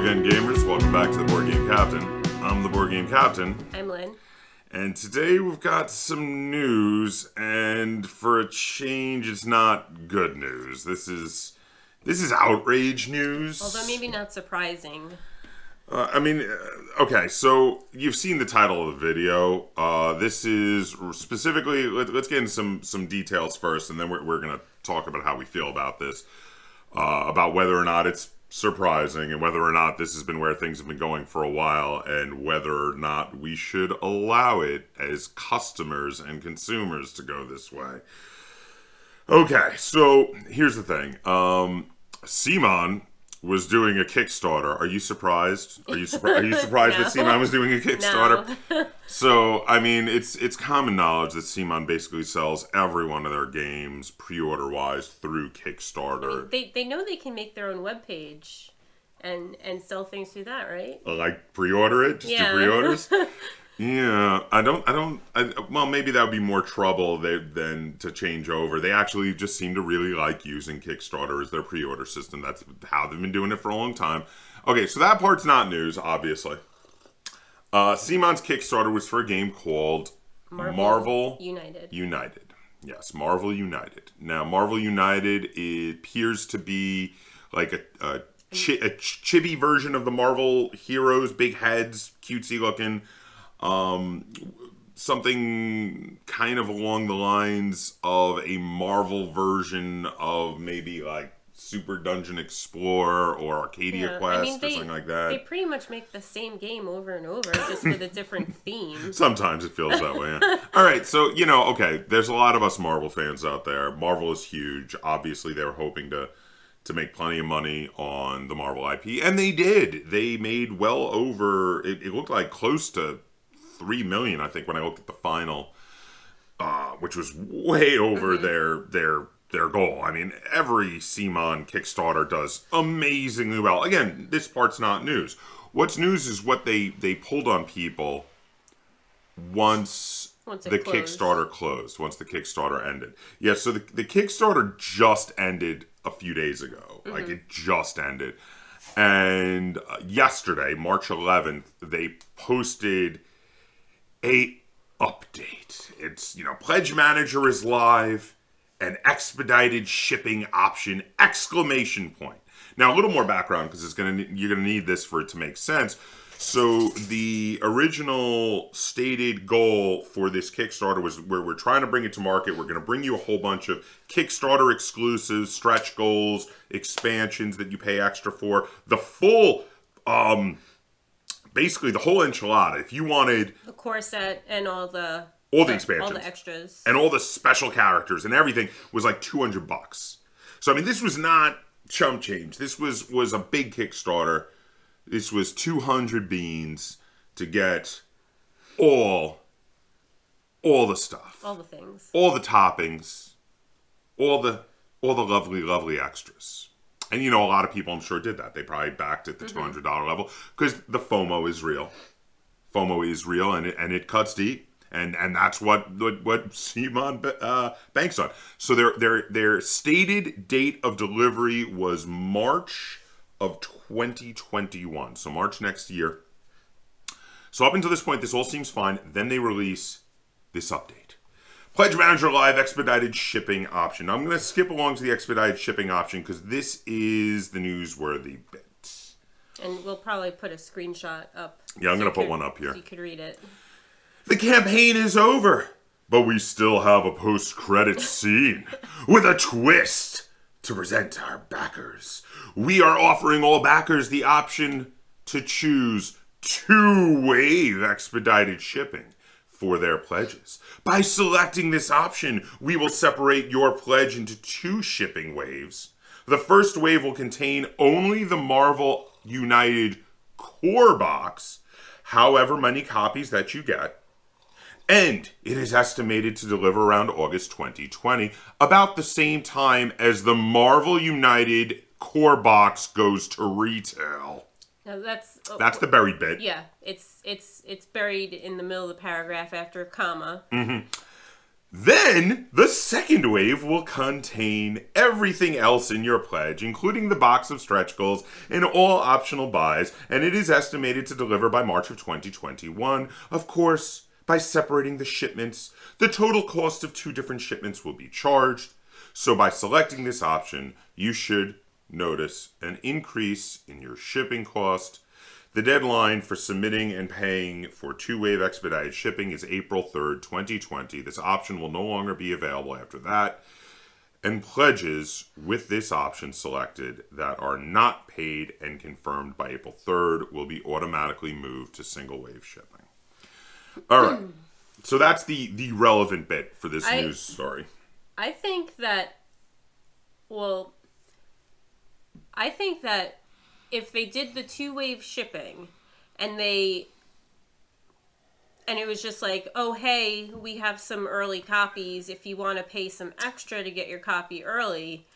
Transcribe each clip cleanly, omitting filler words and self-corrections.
again, gamers. Welcome back to the Board Game Captain. I'm the Board Game Captain. I'm Lynn. And today we've got some news, and for a change, it's not good news. This is outrage news. Although maybe not surprising. Okay, so you've seen the title of the video. This is specifically, let's get into some details first, and then we're going to talk about how we feel about this. About whether or not it's surprising, and whether or not this has been where things have been going for a while, and whether or not we should allow it as customers and consumers to go this way. Okay, so here's the thing. CMON was doing a Kickstarter. Are you surprised? Are you surprised No. that CMON was doing a Kickstarter? No. So, I mean, it's common knowledge that CMON basically sells every one of their games pre-order-wise through Kickstarter. I mean, they know they can make their own webpage and sell things through that, right? Like pre-order it? Just do pre-orders? Yeah, well, maybe that would be more trouble than to change over. They actually just seem to really like using Kickstarter as their pre-order system. That's how they've been doing it for a long time. Okay, so that part's not news, obviously. CMON's Kickstarter was for a game called Marvel United. Yes, Marvel United. Now, Marvel United, it appears to be like a chibi version of the Marvel heroes, big heads, cutesy looking. Something kind of along the lines of a Marvel version of maybe like Super Dungeon Explorer or Arcadia Quest or something like that. They pretty much make the same game over and over, just with a different theme. Sometimes it feels that way. Yeah. All right, so, okay, there's a lot of us Marvel fans out there. Marvel is huge. Obviously, they were hoping to make plenty of money on the Marvel IP, and they did. They made well over, it looked like close to $3 million, I think, when I looked at the final, which was way over their goal. I mean, every CMON Kickstarter does amazingly well. Again, this part's not news. What's news is what they pulled on people once the Kickstarter closed, once the Kickstarter ended. Yeah, so the Kickstarter just ended a few days ago. Like, it just ended. And yesterday, March 11th, they posted a update. It's, Pledge Manager is live, an expedited shipping option, ! Now, a little more background, because you're gonna need this for it to make sense. So the original stated goal for this Kickstarter was we're trying to bring it to market. We're going to bring you a whole bunch of Kickstarter exclusives, stretch goals, expansions that you pay extra for. The full, basically the whole enchilada. If you wanted the core set and all the expansions, all the extras, and all the special characters and everything, was like $200. So I mean, this was not chump change. This was a big Kickstarter. This was 200 beans to get all the stuff, all the things, all the toppings, all the lovely extras. And a lot of people, I'm sure, did that. They probably backed at the $200 level because the FOMO is real. FOMO is real, and it cuts deep, and that's what CMON banks on. So their stated date of delivery was March of 2021, so March next year. So up until this point, this all seems fine. Then they release this update. Pledge Manager Live expedited shipping option. Now, I'm going to skip along to the expedited shipping option because this is the newsworthy bit. And we'll probably put a screenshot up. Yeah, I'm going to put one up here. So you could read it. The campaign is over, but we still have a post-credits scene with a twist. To present our backers, we are offering all backers the option to choose 2-wave expedited shipping for their pledges. By selecting this option, we will separate your pledge into 2 shipping waves. The first wave will contain only the Marvel United core box, however many copies that you get. And it is estimated to deliver around August 2020, about the same time as the Marvel United core box goes to retail. Now that's the buried bit. Yeah, it's buried in the middle of the paragraph after a comma. Then, the second wave will contain everything else in your pledge, including the box of stretch goals and all optional buys, and it is estimated to deliver by March of 2021. Of course, by separating the shipments, the total cost of 2 different shipments will be charged. So by selecting this option, you should notice an increase in your shipping cost. The deadline for submitting and paying for 2-wave expedited shipping is April 3rd, 2020. This option will no longer be available after that. And pledges with this option selected that are not paid and confirmed by April 3rd will be automatically moved to single-wave shipping. All right. So that's the relevant bit for this news story. I think that if they did the 2-wave shipping and it was just like, oh, hey, we have some early copies if you want to pay some extra to get your copy early.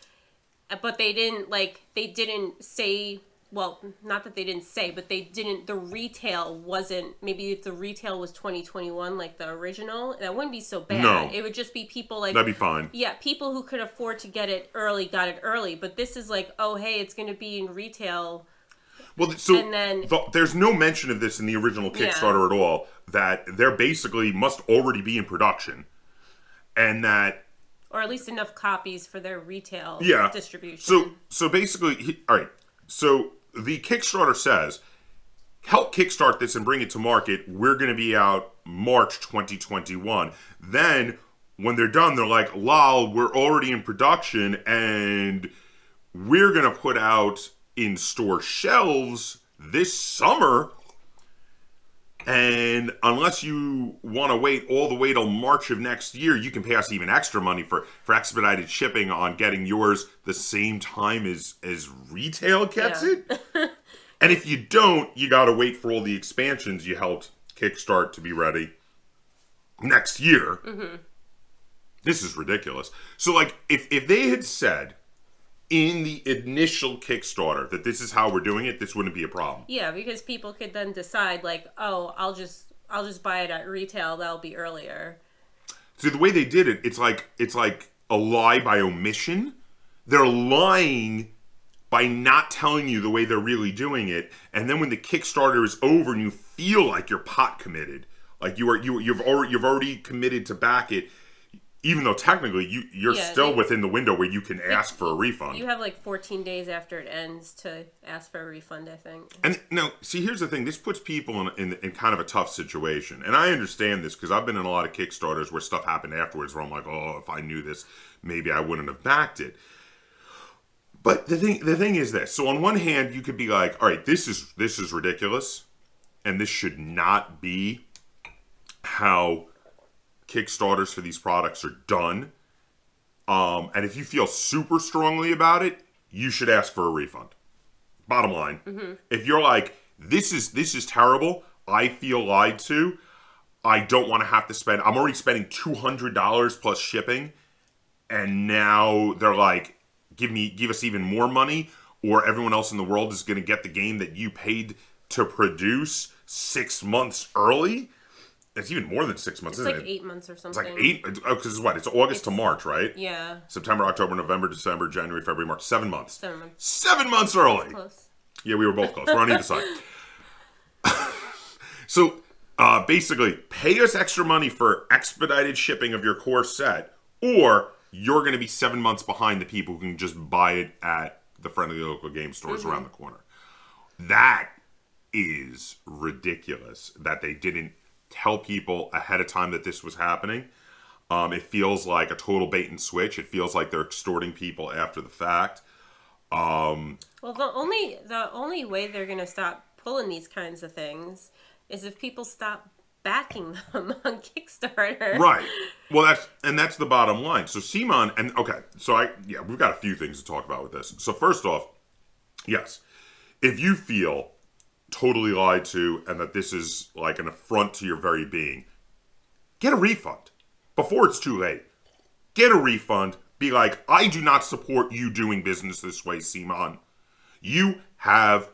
But they didn't say, well, not that they didn't say, but the retail wasn't, maybe if the retail was 2021, like the original, that wouldn't be so bad. No. It would just be people like... That'd be fine. Yeah, people who could afford to get it early got it early. But this is like, oh, hey, it's going to be in retail. Well, so there's no mention of this in the original Kickstarter at all, that they're basically must already be in production. And that... Or at least enough copies for their retail distribution. So basically, all right, so the Kickstarter says, help kickstart this and bring it to market. We're going to be out March 2021. Then, when they're done, they're like, lol, we're already in production, and we're going to put out in store shelves this summer. And unless you want to wait all the way till March of next year, you can pay us even extra money for expedited shipping on getting yours the same time as retail gets it. And if you don't, you got to wait for all the expansions you helped kickstart to be ready next year. Mm-hmm. This is ridiculous. So, like, if they had said in the initial Kickstarter that this is how we're doing it, this wouldn't be a problem. Yeah, because people could then decide, like, oh, I'll just buy it at retail. That'll be earlier. So the way they did it, it's like a lie by omission. They're lying by not telling you the way they're really doing it, and then when the Kickstarter is over and you feel like you're pot committed, like you've already committed to back it. Even though technically you're still within the window where you can ask for a refund. You have like 14 days after it ends to ask for a refund, I think. And now, see, here's the thing. This puts people in kind of a tough situation. And I understand this because I've been in a lot of Kickstarters where stuff happened afterwards where I'm like, oh, if I knew this, maybe I wouldn't have backed it. But the thing is this. So on one hand, you could be like, all right, this is ridiculous. And this should not be how Kickstarters for these products are done. And if you feel super strongly about it, you should ask for a refund. Bottom line. Mm-hmm. If you're like, this is terrible, I feel lied to, I don't want to have to spend, I'm already spending $200 plus shipping, and now they're like, give us even more money, or everyone else in the world is going to get the game that you paid to produce 6 months early. It's even more than 6 months, isn't it? It's like 8 months or something. It's like 8, because it's what? It's August to March, right? Yeah. September, October, November, December, January, February, March. 7 months. 7 months. 7 months early. That's close. Yeah, we were both close. We're on either side. So, basically, pay us extra money for expedited shipping of your core set, or you're going to be 7 months behind the people who can just buy it at the friendly local game stores around the corner. That is ridiculous that they didn't tell people ahead of time that this was happening. It feels like a total bait and switch. It feels like they're extorting people after the fact. Well, the only way they're going to stop pulling these kinds of things is if people stop backing them on Kickstarter. Right. Well, that's the bottom line. So CMON, and okay, so we've got a few things to talk about with this. So first off, yes, if you feel totally lied to and that this is like an affront to your very being, get a refund before it's too late. Get a refund. Be like, I do not support you doing business this way, CMON. You have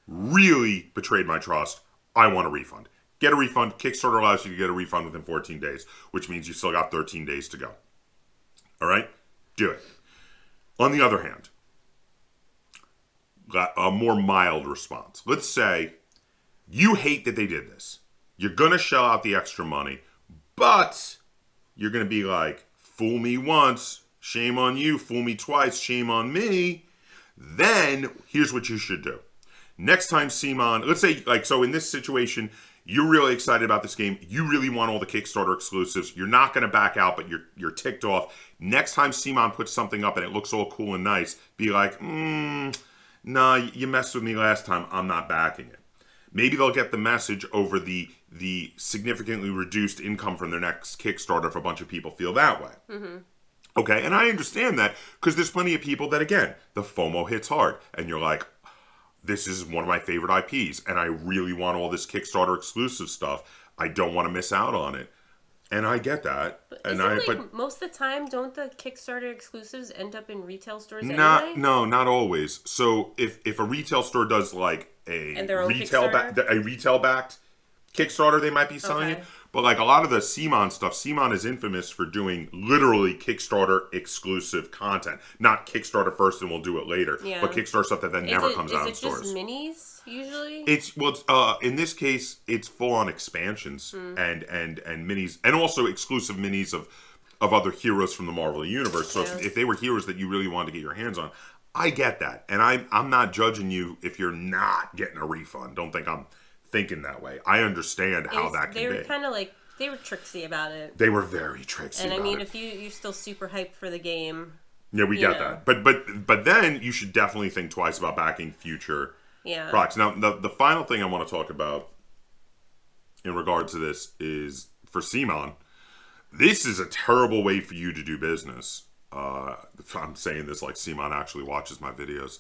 really betrayed my trust. I want a refund. get a refund. Kickstarter allows you to get a refund within 14 days, which means you still got 13 days to go. All right? Do it. On the other hand, a more mild response. Let's say you hate that they did this. You're going to shell out the extra money, but you're going to be like, fool me once, shame on you. Fool me twice, shame on me. Then here's what you should do. Next time CMON, let's say, like, so in this situation, you're really excited about this game. You really want all the Kickstarter exclusives. You're not going to back out, but you're ticked off. Next time CMON puts something up and it looks all cool and nice, be like, nah, you messed with me last time. I'm not backing it. Maybe they'll get the message over the significantly reduced income from their next Kickstarter if a bunch of people feel that way. Mm-hmm. Okay, and I understand that because there's plenty of people that, again, the FOMO hits hard. And you're like, this is one of my favorite IPs, and I really want all this Kickstarter exclusive stuff. I don't want to miss out on it. And I get that. But most of the time, don't the Kickstarter exclusives end up in retail stores anyway? No, not always. So if a retail store does like a retail backed Kickstarter, they might be selling it. But like a lot of the CMON stuff, CMON is infamous for doing literally Kickstarter exclusive content. Not Kickstarter first and we'll do it later, but Kickstarter stuff that then never comes out in stores. Is it just minis usually? It's in this case, it's full on expansions and minis, and also exclusive minis of other heroes from the Marvel universe. So if they were heroes that you really wanted to get your hands on, I get that, and I'm not judging you if you're not getting a refund. Don't think I'm thinking that way. I understand how that can be. They were kind of like, they were tricksy about it. They were very tricksy about it. And I mean, if you're still super hyped for the game. Yeah, we get that. But then you should definitely think twice about backing future products. Now, the final thing I want to talk about in regard to this is for CMON. This is a terrible way for you to do business. I'm saying this like CMON actually watches my videos.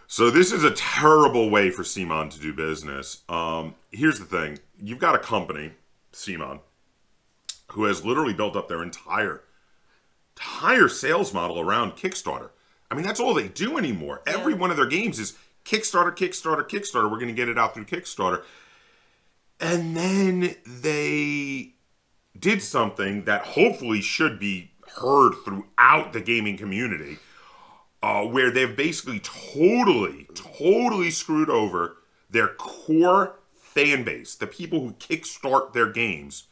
So this is a terrible way for CMON to do business. Here's the thing. You've got a company, CMON, who has literally built up their entire sales model around Kickstarter. I mean, that's all they do anymore. Yeah. Every one of their games is Kickstarter, Kickstarter, Kickstarter. We're going to get it out through Kickstarter. And then they did something that hopefully should be heard throughout the gaming community, where they've basically totally screwed over their core fan base, the people who kickstart their games,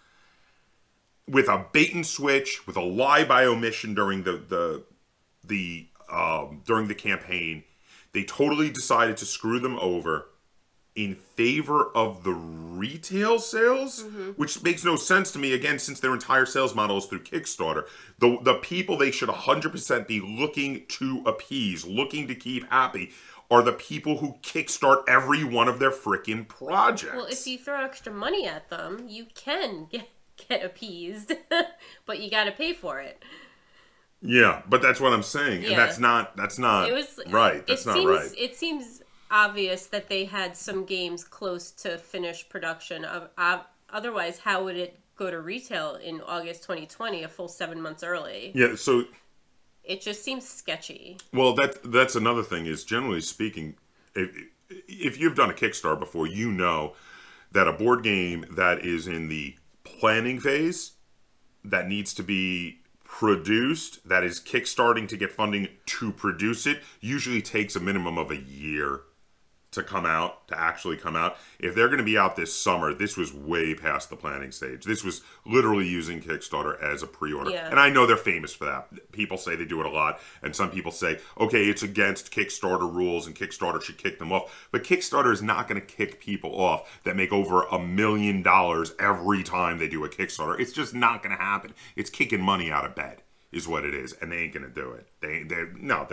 with a bait and switch, with a lie by omission during the campaign. They totally decided to screw them over in favor of the retail sales, which makes no sense to me, again, since their entire sales model is through Kickstarter. The people they should 100% be looking to appease, looking to keep happy, are the people who kickstart every one of their frickin' projects. Well, if you throw extra money at them, you can get appeased, but you gotta pay for it. Yeah, but that's what I'm saying. Yeah. And that's not right. That's not right. It seems obvious that they had some games close to finished production. Otherwise, how would it go to retail in August 2020, a full 7 months early? Yeah, so it just seems sketchy. Well, that's another thing is, generally speaking, if you've done a Kickstarter before, you know that a board game that is in the planning phase, that needs to be produced, that is kickstarting to get funding to produce it, usually takes a minimum of a year to actually come out. If they're going to be out this summer, this was way past the planning stage. This was literally using Kickstarter as a pre-order. Yeah. And I know they're famous for that. People say they do it a lot. And some people say, okay, it's against Kickstarter rules and Kickstarter should kick them off. But Kickstarter is not going to kick people off that make over $1 million every time they do a Kickstarter. It's just not going to happen. It's kicking money out of bed is what it is. And they ain't going to do it. They're not.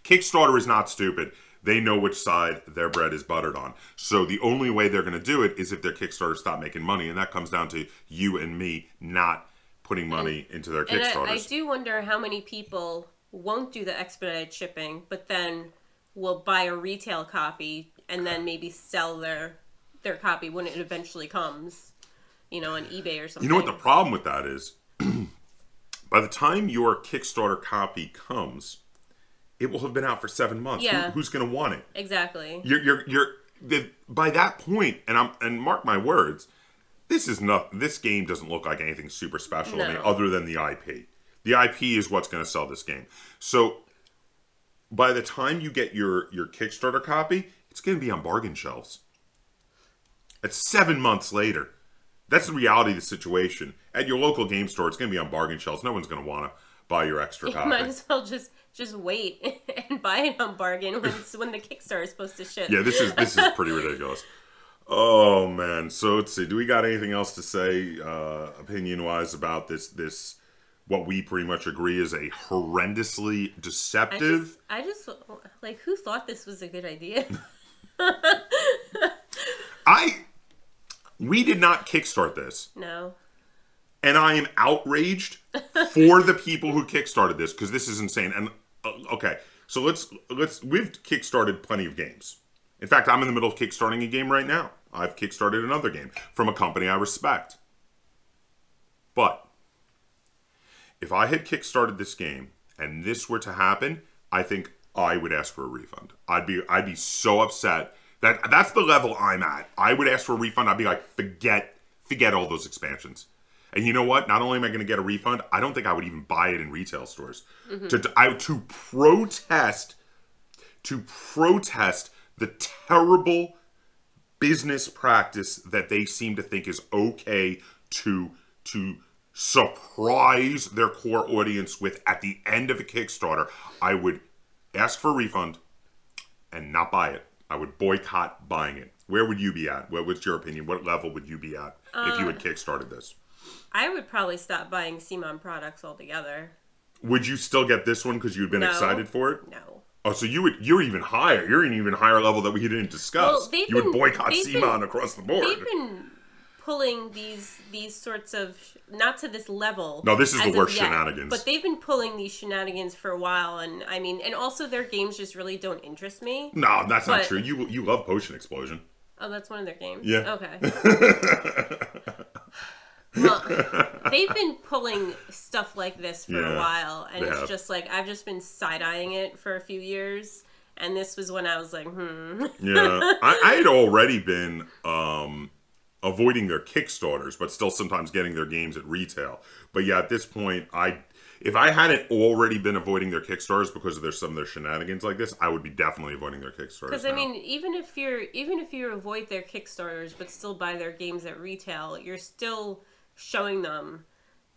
Kickstarter is not stupid. They know which side their bread is buttered on. So the only way they're going to do it is if their Kickstarter stop making money. And that comes down to you and me not putting money into their Kickstarters. And I do wonder how many people won't do the expedited shipping, but then will buy a retail copy and then maybe sell their copy when it eventually comes, on eBay or something. You know what the problem with that is? By the time your Kickstarter copy comes, it will have been out for 7 months. Yeah. Who's going to want it? Exactly. You're by that point, and mark my words, This game doesn't look like anything super special to me, No. other than the IP. The IP is what's going to sell this game. So by the time you get your Kickstarter copy, it's going to be on bargain shelves. It's 7 months later. That's the reality of the situation. At your local game store, it's going to be on bargain shelves. No one's going to want to buy your extra copy. You might as well just wait and buy it on bargain when the Kickstarter is supposed to ship. Yeah, this is pretty ridiculous. Oh man. So let's see. Do we got anything else to say, opinion wise, about this? What we pretty much agree is a horrendously deceptive. I just like, who thought this was a good idea? We did not kickstart this. No. And I am outraged for the people who kickstarted this, because this is insane. And okay, so we've kickstarted plenty of games. In fact, I'm in the middle of kickstarting a game right now. I've kickstarted another game from a company I respect. But if I had kickstarted this game and this were to happen, I think I would ask for a refund. I'd be so upset. That's the level I'm at. I would ask for a refund. I'd be like, forget all those expansions. And you know what? Not only am I going to get a refund, I don't think I would even buy it in retail stores. Mm-hmm. To protest the terrible business practice that they seem to think is okay to surprise their core audience with at the end of a Kickstarter. I would ask for a refund and not buy it. I would boycott buying it. Where would you be at? What's your opinion? What level would you be at if you had kickstarted this? I would probably stop buying CMON products altogether. Would you still get this one because you'd been excited for it? No. Oh, so you're even higher. You're an even higher level that we didn't discuss. Well, you would boycott CMON across the board. They've been pulling these sorts of, not to this level. No, this is the worst shenanigans. But they've been pulling these shenanigans for a while, and I mean, and also their games just really don't interest me. No, that's not true. You love Potion Explosion. Oh, that's one of their games? Yeah. Okay. Well, they've been pulling stuff like this for a while, and it's just like, I've just been side-eyeing it for a few years, and this was when I was like, Yeah, I had already been avoiding their Kickstarters, but still sometimes getting their games at retail. But yeah, at this point, if I hadn't already been avoiding their Kickstarters because of some of their shenanigans like this, I would be definitely avoiding their Kickstarters. Because I mean, even if you avoid their Kickstarters but still buy their games at retail, you're still showing them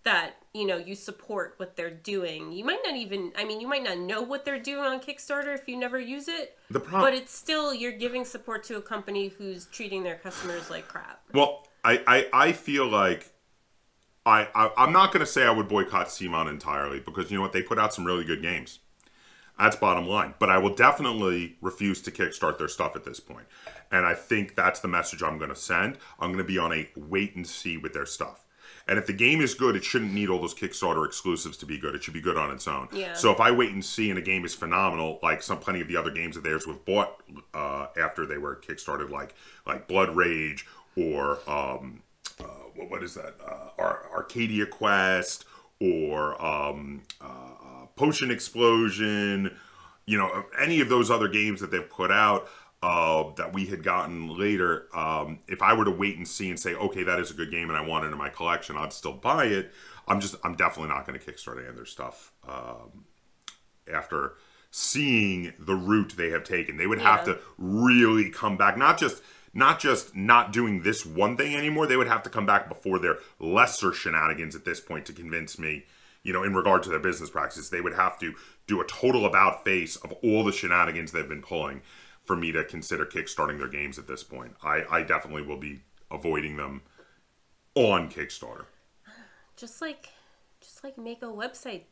that, you know, you support what they're doing. You might not know what they're doing on Kickstarter if you never use it. But it's still, you're giving support to a company who's treating their customers like crap. Well, I feel like I'm not going to say I would boycott CMON entirely, because you know what? They put out some really good games. That's bottom line. But I will definitely refuse to kickstart their stuff at this point. And I think that's the message I'm going to send. I'm going to be on a wait and see with their stuff. And if the game is good, it shouldn't need all those Kickstarter exclusives to be good. It should be good on its own. Yeah. So if I wait and see and a game is phenomenal, like plenty of the other games of theirs we've bought after they were Kickstarted, like Blood Rage or what is that? Arcadia Quest or Potion Explosion. You know, any of those other games that they've put out that we had gotten later, if I were to wait and see and say, okay, that is a good game and I want it in my collection, I'd still buy it. I'm definitely not going to kickstart any of their stuff after seeing the route they have taken. They would have to really come back, not just not doing this one thing anymore. They would have to come back before their lesser shenanigans at this point to convince me, you know, in regard to their business practices. They would have to do a total about face of all the shenanigans they've been pulling for me to consider kickstarting their games at this point. I definitely will be avoiding them on Kickstarter. Just like make a website,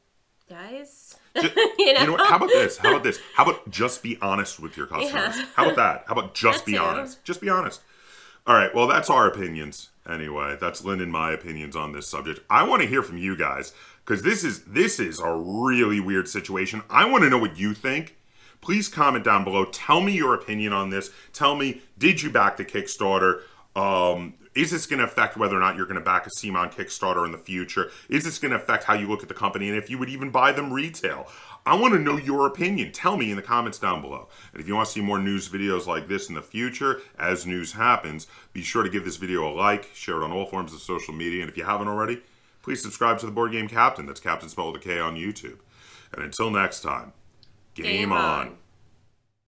guys. You know what? How about this? How about just be honest with your customers? Yeah. How about that? How about just be honest? Just be honest. All right, well, that's our opinions. Anyway, that's Lynn and my opinions on this subject. I want to hear from you guys, because this is a really weird situation. I want to know what you think. Please comment down below. Tell me your opinion on this. Tell me, did you back the Kickstarter? Is this going to affect whether or not you're going to back a CMON Kickstarter in the future? Is this going to affect how you look at the company and if you would even buy them retail? I want to know your opinion. Tell me in the comments down below. And if you want to see more news videos like this in the future, as news happens, be sure to give this video a like, share it on all forms of social media, and if you haven't already, please subscribe to the Board Game Captain. That's Captain spelled with a K on YouTube. And until next time, game on.